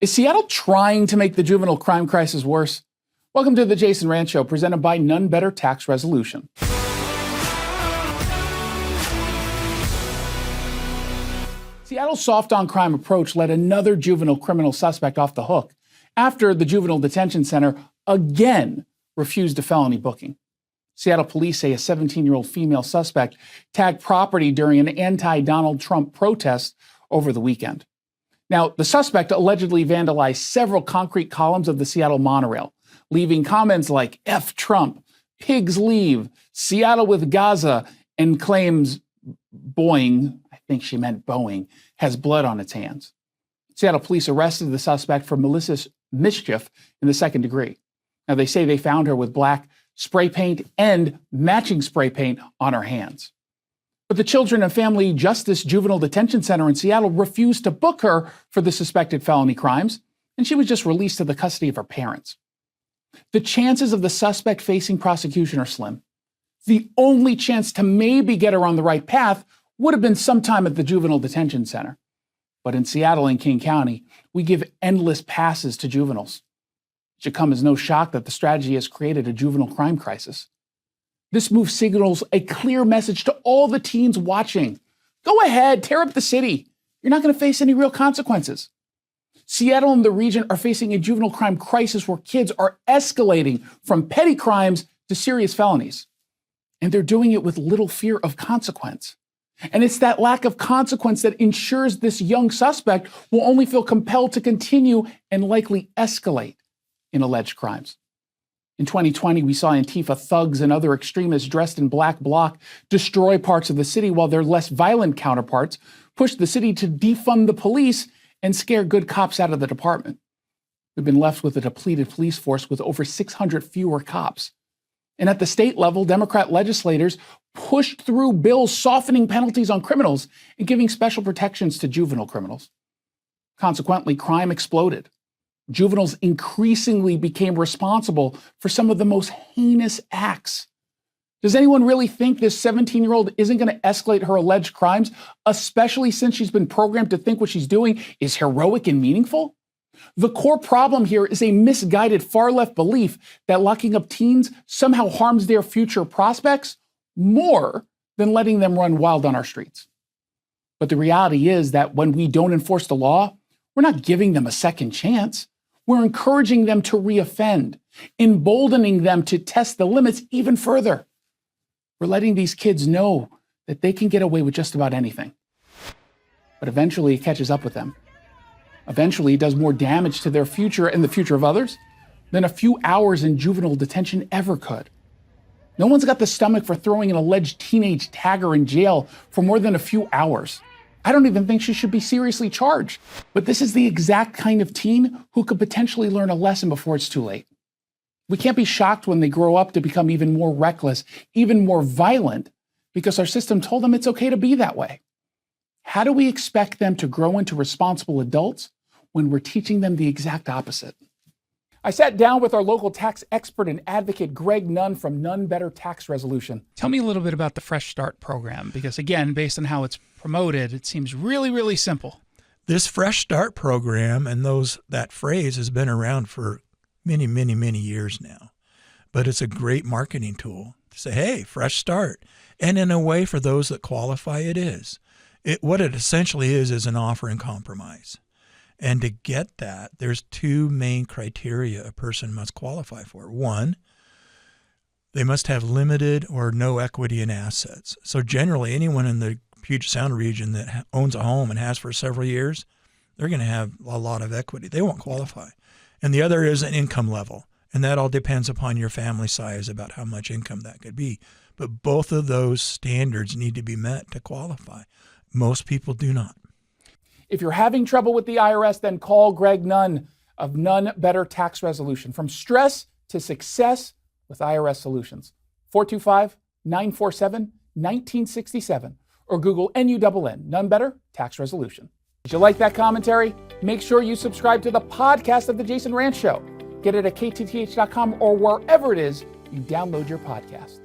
Is Seattle trying to make the juvenile crime crisis worse? Welcome to the Jason Rantz Show, presented by None Better Tax Resolution. Seattle's soft-on-crime approach let another juvenile criminal suspect off the hook after the Juvenile Detention Center again refused a felony booking. Seattle police say a 17-year-old female suspect tagged property during an anti-Donald Trump protest over the weekend. Now, the suspect allegedly vandalized several concrete columns of the Seattle monorail, leaving comments like F Trump, pigs leave, Seattle with Gaza, and claims Boeing, I think she meant Boeing, has blood on its hands. Seattle police arrested the suspect for malicious mischief in the second degree. Now, they say they found her with black spray paint and matching spray paint on her hands. But the Children and Family Justice Juvenile Detention Center in Seattle refused to book her for the suspected felony crimes, and she was just released to the custody of her parents. The chances of the suspect facing prosecution are slim. The only chance to maybe get her on the right path would have been sometime at the Juvenile Detention Center. But in Seattle and King County, we give endless passes to juveniles. It should come as no shock that the strategy has created a juvenile crime crisis. This move signals a clear message to all the teens watching. Go ahead, tear up the city. You're not going to face any real consequences. Seattle and the region are facing a juvenile crime crisis where kids are escalating from petty crimes to serious felonies. And they're doing it with little fear of consequence. And it's that lack of consequence that ensures this young suspect will only feel compelled to continue and likely escalate in alleged crimes. In 2020, we saw Antifa thugs and other extremists dressed in black bloc destroy parts of the city while their less violent counterparts pushed the city to defund the police and scare good cops out of the department. We've been left with a depleted police force with over 600 fewer cops. And at the state level, Democrat legislators pushed through bills softening penalties on criminals and giving special protections to juvenile criminals. Consequently, crime exploded. Juveniles increasingly became responsible for some of the most heinous acts. Does anyone really think this 17-year-old isn't going to escalate her alleged crimes, especially since she's been programmed to think what she's doing is heroic and meaningful? The core problem here is a misguided far-left belief that locking up teens somehow harms their future prospects more than letting them run wild on our streets. But the reality is that when we don't enforce the law, we're not giving them a second chance. We're encouraging them to reoffend, emboldening them to test the limits even further. We're letting these kids know that they can get away with just about anything. But eventually it catches up with them. Eventually it does more damage to their future and the future of others than a few hours in juvenile detention ever could. No one's got the stomach for throwing an alleged teenage tagger in jail for more than a few hours. I don't even think she should be seriously charged. But this is the exact kind of teen who could potentially learn a lesson before it's too late. We can't be shocked when they grow up to become even more reckless, even more violent, because our system told them it's okay to be that way. How do we expect them to grow into responsible adults when we're teaching them the exact opposite? I sat down with our local tax expert and advocate, Greg Nunn from None Better Tax Resolution. Tell me a little bit about the Fresh Start program, because again, based on how it's promoted, it seems really, really simple. This Fresh Start program and that phrase has been around for many, many, many years now. But it's a great marketing tool to say, hey, fresh start. And in a way, for those that qualify, it is. What it essentially is an offer in compromise. And to get that, there's two main criteria a person must qualify for. One, they must have limited or no equity in assets. So generally, anyone in the Puget Sound region that owns a home and has for several years, they're going to have a lot of equity. They won't qualify. And the other is an income level. And that all depends upon your family size about how much income that could be. But both of those standards need to be met to qualify. Most people do not. If you're having trouble with the IRS, then call Greg Nunn of None Better Tax Resolution. From stress to success with IRS Solutions. 425-947-1967. Or Google NUNN, None Better Tax Resolution. Did you like that commentary? Make sure you subscribe to the podcast of The Jason Rantz Show. Get it at KTTH.com or wherever it is you download your podcast.